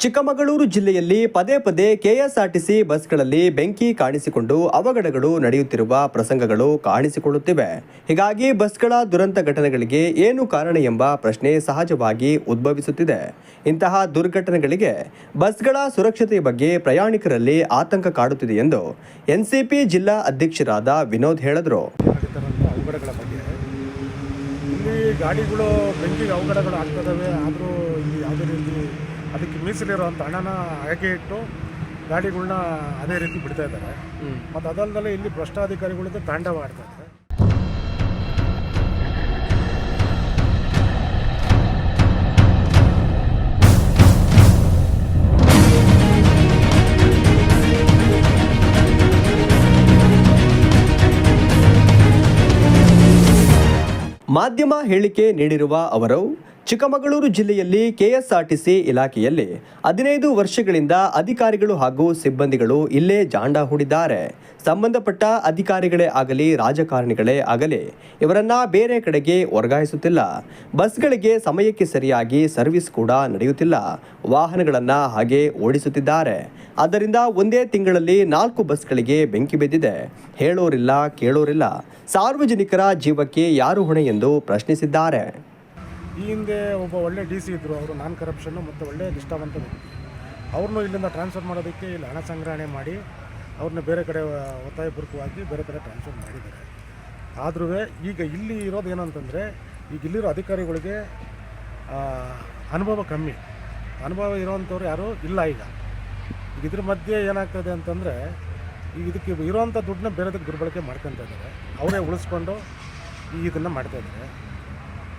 ಚಿಕ್ಕಮಗಳೂರು ಜಿಲ್ಲೆಯಲ್ಲಿ ಪದೇ ಪದೇ ಕೆಎಸ್ಆರ್ಟಿಸಿ ಬಸ್ಗಳಲ್ಲಿ ಬೆಂಕಿ ಕಾಣಿಸಿಕೊಂಡು ಅವಘಡಗಳು ನಡೆಯುತ್ತಿರುವ ಪ್ರಸಂಗಗಳು ಕಾಣಿಸಿಕೊಳ್ಳುತ್ತಿವೆ. ಹೀಗಾಗಿ ಬಸ್ಗಳ ದುರಂತ ಘಟನೆಗಳಿಗೆ ಏನು ಕಾರಣ ಎಂಬ ಪ್ರಶ್ನೆ ಸಹಜವಾಗಿ ಉದ್ಭವಿಸುತ್ತಿದೆ. ಇಂತಹ ದುರ್ಘಟನೆಗಳಿಗೆ ಬಸ್ಗಳ ಸುರಕ್ಷತೆಯ ಬಗ್ಗೆ ಪ್ರಯಾಣಿಕರಲ್ಲಿ ಆತಂಕ ಕಾಡುತ್ತಿದೆ ಎಂದು ಎನ್ಸಿಪಿ ಜಿಲ್ಲಾ ಅಧ್ಯಕ್ಷರಾದ ವಿನೋದ್ ಹೇಳಿದರು. ಗಾಡಿಗಳು ಬೆಂಕಿಗೆ ಅವಘಡಗಳು ಆಗ್ತದವೆ, ಆದರೂ ಇಲ್ಲಿ ಯಾವುದೇ ರೀತಿ ಅದಕ್ಕೆ ಮೀಸಲಿರುವಂಥ ಹಣನ ಹಾಗೆ ಇಟ್ಟು ಗಾಡಿಗಳನ್ನ ಅದೇ ರೀತಿ ಬಿಡ್ತಾ ಇದ್ದಾರೆ. ಮತ್ತು ಅದಲ್ಲದೆ ಇಲ್ಲಿ ಭ್ರಷ್ಟಾಧಿಕಾರಿಗಳಿಂದ ತಾಂಡವ ಆಡ್ತಾ ಇದ್ದಾರೆ. ಮಾಧ್ಯಮ ಹೇಳಿಕೆ ನೀಡಿರುವ ಅವರು, ಚಿಕ್ಕಮಗಳೂರು ಜಿಲ್ಲೆಯಲ್ಲಿ ಕೆಎಸ್ಆರ್ಟಿಸಿ ಇಲಾಖೆಯಲ್ಲಿ 15 ವರ್ಷಗಳಿಂದ ಅಧಿಕಾರಿಗಳು ಹಾಗೂ ಸಿಬ್ಬಂದಿಗಳು ಇಲ್ಲೇ ಜಾಂಡ ಹೂಡಿದ್ದಾರೆ. ಸಂಬಂಧಪಟ್ಟ ಅಧಿಕಾರಿಗಳೇ ಆಗಲಿ ರಾಜಕಾರಣಿಗಳೇ ಆಗಲಿ ಇವರನ್ನ ಬೇರೆ ಕಡೆಗೆ ವರ್ಗಾಯಿಸುತ್ತಿಲ್ಲ. ಬಸ್ಗಳಿಗೆ ಸಮಯಕ್ಕೆ ಸರಿಯಾಗಿ ಸರ್ವಿಸ್ ಕೂಡ ನಡೆಯುತ್ತಿಲ್ಲ. ವಾಹನಗಳನ್ನು ಹಾಗೆ ಓಡಿಸುತ್ತಿದ್ದಾರೆ. ಆದ್ದರಿಂದ ಒಂದೇ ತಿಂಗಳಲ್ಲಿ 4 ಬಸ್ಗಳಿಗೆ ಬೆಂಕಿ ಬಿದ್ದಿದೆ. ಹೇಳೋರಿಲ್ಲ ಕೇಳೋರಿಲ್ಲ. ಸಾರ್ವಜನಿಕರ ಜೀವಕ್ಕೆ ಯಾರು ಹೊಣೆ ಎಂದು ಪ್ರಶ್ನಿಸಿದ್ದಾರೆ. ಈ ಹಿಂದೆ ಒಬ್ಬ ಒಳ್ಳೆ DC ಇದ್ದರು. ಅವರು ನಾನ್ ಕರಪ್ಷನ್ನು ಮತ್ತು ಒಳ್ಳೆಯ ನಿಷ್ಠಾವಂತ ವ್ಯಕ್ತಿ. ಅವ್ರನ್ನೂ ಇಲ್ಲಿಂದ ಟ್ರಾನ್ಸ್ಫರ್ ಮಾಡೋದಕ್ಕೆ ಇಲ್ಲಿ ಹಣ ಸಂಗ್ರಹಣೆ ಮಾಡಿ ಅವ್ರನ್ನ ಬೇರೆ ಕಡೆ ಒತ್ತಾಯಪೂರ್ವಕವಾಗಿ ಬೇರೆ ಕಡೆ ಟ್ರಾನ್ಸ್ಫರ್ ಮಾಡಿದ್ದಾರೆ. ಆದರೂ ಈಗ ಇಲ್ಲಿ ಇರೋದು ಏನಂತಂದರೆ, ಈಗ ಇಲ್ಲಿರೋ ಅಧಿಕಾರಿಗಳಿಗೆ ಅನುಭವ ಕಮ್ಮಿ. ಅನುಭವ ಇರೋವಂಥವ್ರು ಯಾರೂ ಇಲ್ಲ. ಈಗ ಇದ್ರ ಮಧ್ಯೆ ಏನಾಗ್ತದೆ ಅಂತಂದರೆ, ಈಗ ಇದಕ್ಕೆ ಇರೋವಂಥ ದುಡ್ಡನ್ನ ಬೇರೆದಕ್ಕೆ ದುರ್ಬಳಕೆ ಮಾಡ್ಕೊತಾ ಇದ್ದಾರೆ. ಅವರೇ ಉಳಿಸ್ಕೊಂಡು ಇದನ್ನು ಮಾಡ್ತಾಯಿದ್ದಾರೆ.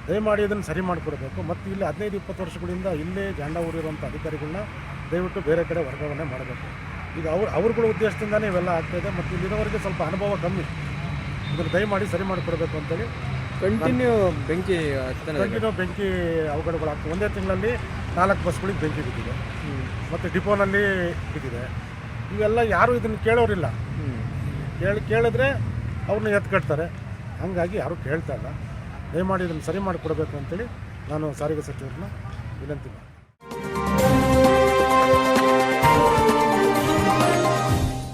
ದಯಮಾಡಿ ಇದನ್ನು ಸರಿ ಮಾಡಿಕೊಡ್ಬೇಕು. ಮತ್ತು ಇಲ್ಲಿ 15-20 ವರ್ಷಗಳಿಂದ ಇಲ್ಲೇ ಜಾಂಡ ಊರಿರುವಂಥ ಅಧಿಕಾರಿಗಳನ್ನ ದಯವಿಟ್ಟು ಬೇರೆ ಕಡೆ ವರ್ಗಾವಣೆ ಮಾಡಬೇಕು. ಈಗ ಅವ್ರಗಳ ಉದ್ದೇಶದಿಂದನೇ ಇವೆಲ್ಲ ಆಗ್ತಾಯಿದೆ. ಮತ್ತು ಇಲ್ಲಿರೋವರೆಗೆ ಸ್ವಲ್ಪ ಅನುಭವ ಕಮ್ಮಿ. ಇದನ್ನು ದಯಮಾಡಿ ಸರಿ ಮಾಡಿಕೊಡ್ಬೇಕು ಅಂತೇಳಿ ಕಂಟಿನ್ಯೂ ಬೆಂಕಿ ಅವಘಡಗಳಾಗ್ತವೆ. ಒಂದೇ ತಿಂಗಳಲ್ಲಿ 4 ಬಸ್ಗಳಿಗೆ ಬೆಂಕಿ ಬಿದ್ದಿದೆ. ಮತ್ತು ಡಿಪೋನಲ್ಲಿ ಬಿದ್ದಿದೆ. ಇವೆಲ್ಲ ಯಾರೂ ಇದನ್ನು ಕೇಳೋರಿಲ್ಲ. ಕೇಳಿದ್ರೆ ಅವ್ರನ್ನ ಎತ್ಕಟ್ತಾರೆ. ಹಾಗಾಗಿ ಯಾರೂ ಕೇಳ್ತಾ ಇಲ್ಲ. ದಯಮಾಡಿ ಇದನ್ನು ಸರಿ ಮಾಡಿಕೊಡ್ಬೇಕು ಅಂತೇಳಿ ನಾನು ಸಾರಿಗೆ ಸಚಿವರನ್ನ ವಿನಂತಿ ಮಾಡ್ತೀನಿ.